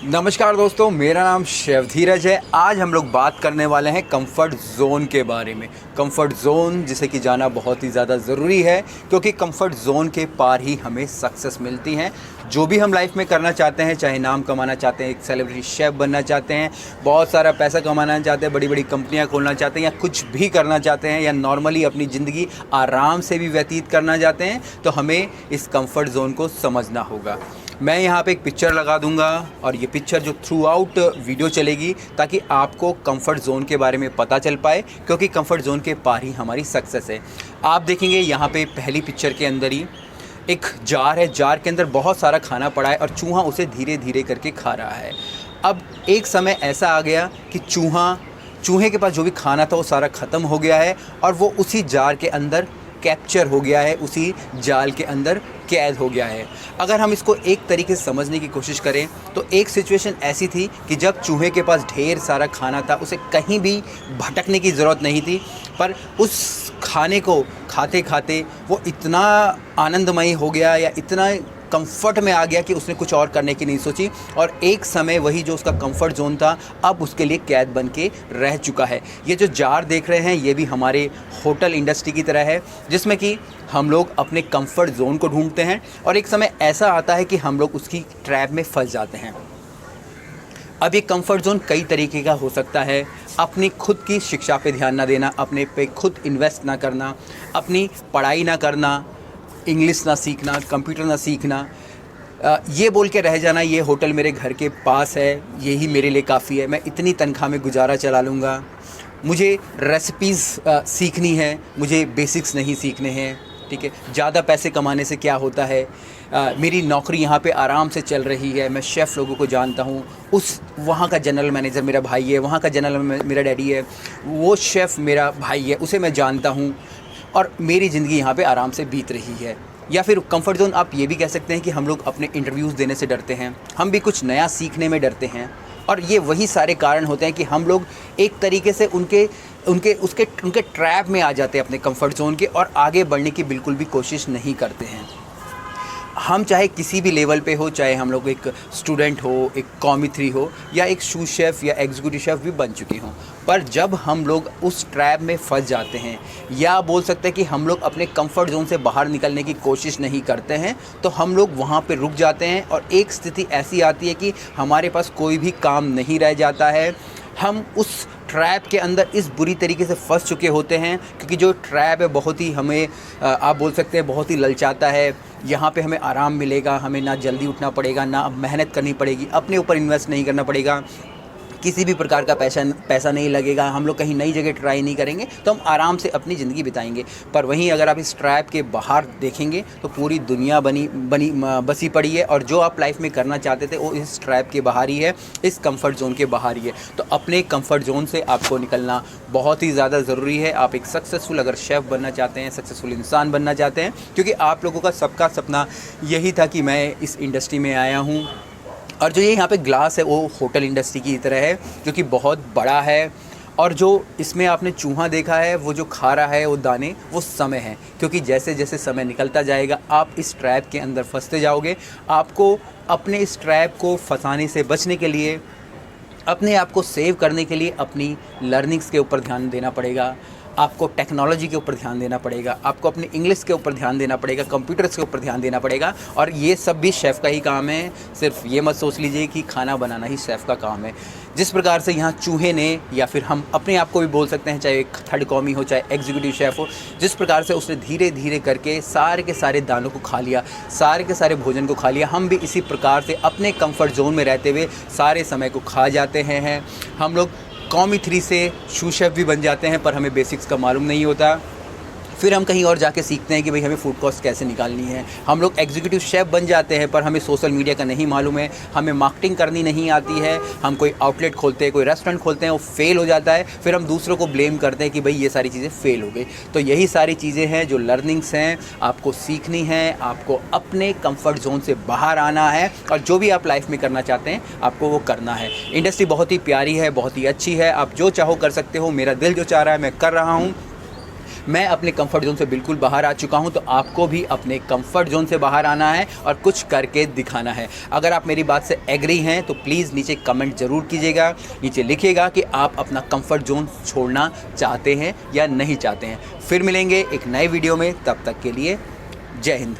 नमस्कार दोस्तों, मेरा नाम शेफ धीरज है। आज हम लोग बात करने वाले हैं कंफर्ट ज़ोन के बारे में। कंफर्ट ज़ोन जिसे कि जाना बहुत ही ज़्यादा ज़रूरी है, क्योंकि कंफर्ट ज़ोन के पार ही हमें सक्सेस मिलती हैं। जो भी हम लाइफ में करना चाहते हैं, चाहे नाम कमाना चाहते हैं, एक सेलिब्रिटी शेफ़ बनना चाहते हैं, बहुत सारा पैसा कमाना चाहते हैं, बड़ी बड़ी कंपनियां खोलना चाहते हैं, या कुछ भी करना चाहते हैं, या नॉर्मली अपनी ज़िंदगी आराम से भी व्यतीत करना चाहते हैं, तो हमें इस कंफर्ट ज़ोन को समझना होगा। मैं यहाँ पे एक पिक्चर लगा दूंगा और ये पिक्चर जो थ्रू आउट वीडियो चलेगी, ताकि आपको कंफर्ट ज़ोन के बारे में पता चल पाए, क्योंकि कंफर्ट ज़ोन के पार ही हमारी सक्सेस है। आप देखेंगे यहाँ पे पहली पिक्चर के अंदर ही एक जार है, जार के अंदर बहुत सारा खाना पड़ा है और चूहा उसे धीरे धीरे करके खा रहा है। अब एक समय ऐसा आ गया कि चूहे के पास जो भी खाना था वो सारा ख़त्म हो गया है और वो उसी जार के अंदर कैप्चर हो गया है, उसी जाल के अंदर कैद हो गया है। अगर हम इसको एक तरीके से समझने की कोशिश करें तो एक सिचुएशन ऐसी थी कि जब चूहे के पास ढेर सारा खाना था, उसे कहीं भी भटकने की ज़रूरत नहीं थी, पर उस खाने को खाते खाते वो इतना आनंदमयी हो गया या इतना कंफर्ट में आ गया कि उसने कुछ और करने की नहीं सोची, और एक समय वही जो उसका कंफर्ट जोन था अब उसके लिए कैद बन के रह चुका है। ये जो जार देख रहे हैं ये भी हमारे होटल इंडस्ट्री की तरह है, जिसमें कि हम लोग अपने कंफर्ट जोन को ढूंढते हैं और एक समय ऐसा आता है कि हम लोग उसकी ट्रैप में फंस जाते हैं। अब ये कंफर्ट जोन कई तरीके का हो सकता है। अपनी खुद की शिक्षा पे ध्यान ना देना, अपने पे खुद इन्वेस्ट ना करना, अपनी पढ़ाई ना करना, इंग्लिश ना सीखना, कंप्यूटर ना सीखना, ये बोल के रह जाना ये होटल मेरे घर के पास है, यही मेरे लिए काफ़ी है, मैं इतनी तनख्वाह में गुजारा चला लूँगा, मुझे रेसिपीज़ सीखनी है, मुझे बेसिक्स नहीं सीखने हैं, ठीक है, ज़्यादा पैसे कमाने से क्या होता है, मेरी नौकरी यहाँ पे आराम से चल रही है, मैं शेफ़ लोगों को जानता हूँ, उस वहाँ का जनरल मैनेजर मेरा भाई है, वहाँ का जनरल मेरा डैडी है, वो शेफ़ मेरा भाई है, उसे मैं जानता हूँ और मेरी ज़िंदगी यहाँ पे आराम से बीत रही है। या फिर कंफर्ट जोन आप ये भी कह सकते हैं कि हम लोग अपने इंटरव्यूज़ देने से डरते हैं, हम भी कुछ नया सीखने में डरते हैं, और ये वही सारे कारण होते हैं कि हम लोग एक तरीके से उनके ट्रैप में आ जाते हैं अपने कंफर्ट जोन के, और आगे बढ़ने की बिल्कुल भी कोशिश नहीं करते हैं। हम चाहे किसी भी लेवल पे हो, चाहे हम लोग एक स्टूडेंट हो, एक कॉमी 3 हो, या एक शू शेफ़ या एग्जीक्यूटिव शेफ़ भी बन चुके हों, पर जब हम लोग उस ट्रैप में फंस जाते हैं, या बोल सकते हैं कि हम लोग अपने कंफर्ट जोन से बाहर निकलने की कोशिश नहीं करते हैं, तो हम लोग वहाँ पे रुक जाते हैं और एक स्थिति ऐसी आती है कि हमारे पास कोई भी काम नहीं रह जाता है। हम उस ट्रैप के अंदर इस बुरी तरीके से फंस चुके होते हैं, क्योंकि जो ट्रैप है बहुत ही हमें आप बोल सकते हैं बहुत ही ललचाता है। यहाँ पे हमें आराम मिलेगा, हमें ना जल्दी उठना पड़ेगा, ना मेहनत करनी पड़ेगी, अपने ऊपर इन्वेस्ट नहीं करना पड़ेगा, किसी भी प्रकार का पैसा नहीं लगेगा, हम लोग कहीं नई जगह ट्राई नहीं करेंगे, तो हम आराम से अपनी ज़िंदगी बिताएंगे। पर वहीं अगर आप इस ट्रैप के बाहर देखेंगे तो पूरी दुनिया बसी पड़ी है, और जो आप लाइफ में करना चाहते थे वो इस ट्रैप के बाहर ही है, इस कंफर्ट जोन के बाहर ही है। तो अपने कंफर्ट जोन से आपको निकलना बहुत ही ज़्यादा ज़रूरी है। आप एक सक्सेसफुल अगर शेफ़ बनना चाहते हैं, सक्सेसफुल इंसान बनना चाहते हैं, क्योंकि आप लोगों का सबका सपना यही था कि मैं इस इंडस्ट्री में आया हूँ। और जो ये यहाँ पे ग्लास है वो होटल इंडस्ट्री की तरह है, जो कि बहुत बड़ा है, और जो इसमें आपने चूहा देखा है वो जो खा रहा है वो दाने, वो समय है, क्योंकि जैसे जैसे समय निकलता जाएगा आप इस ट्रैप के अंदर फंसते जाओगे। आपको अपने इस ट्रैप को फंसाने से बचने के लिए, अपने आप को सेव करने के लिए अपनी लर्निंग्स के ऊपर ध्यान देना पड़ेगा, आपको टेक्नोलॉजी के ऊपर ध्यान देना पड़ेगा, आपको अपने इंग्लिश के ऊपर ध्यान देना पड़ेगा, कंप्यूटर्स के ऊपर ध्यान देना पड़ेगा। और ये सब भी शेफ़ का ही काम है। सिर्फ ये मत सोच लीजिए कि खाना बनाना ही शेफ़ का काम है। जिस प्रकार से यहाँ चूहे ने, या फिर हम अपने आप को भी बोल सकते हैं, चाहे एक थर्ड कॉमी हो चाहे एग्जीक्यूटिव शेफ़ हो, जिस प्रकार से उसने धीरे धीरे करके सारे के सारे दानों को खा लिया, सारे के सारे भोजन को खा लिया, हम भी इसी प्रकार से अपने कंफर्ट जोन में रहते हुए सारे समय को खा जाते हैं। हम लोग कॉमी 3 से शू शेफ़ भी बन जाते हैं, पर हमें बेसिक्स का मालूम नहीं होता। फिर हम कहीं और जाके सीखते हैं कि भाई हमें फूड कॉस्ट कैसे निकालनी है। हम लोग एग्जीक्यूटिव शेफ़ बन जाते हैं, पर हमें सोशल मीडिया का नहीं मालूम है, हमें मार्केटिंग करनी नहीं आती है। हम कोई आउटलेट खोलते हैं, कोई रेस्टोरेंट खोलते हैं, वो फेल हो जाता है, फिर हम दूसरों को ब्लेम करते हैं कि भाई ये सारी चीज़ें फेल हो गई। तो यही सारी चीज़ें हैं जो लर्निंग्स हैं, आपको सीखनी है, आपको अपने कंफर्ट जोन से बाहर आना है, और जो भी आप लाइफ में करना चाहते हैं आपको वो करना है। इंडस्ट्री बहुत ही प्यारी है, बहुत ही अच्छी है, आप जो चाहो कर सकते हो। मेरा दिल जो चाह रहा है मैं कर रहा हूँ। मैं अपने कंफर्ट जोन से बिल्कुल बाहर आ चुका हूं, तो आपको भी अपने कंफर्ट जोन से बाहर आना है और कुछ करके दिखाना है। अगर आप मेरी बात से एग्री हैं तो प्लीज़ नीचे कमेंट ज़रूर कीजिएगा, नीचे लिखिएगा कि आप अपना कंफर्ट जोन छोड़ना चाहते हैं या नहीं चाहते हैं। फिर मिलेंगे एक नए वीडियो में, तब तक के लिए जय हिंद।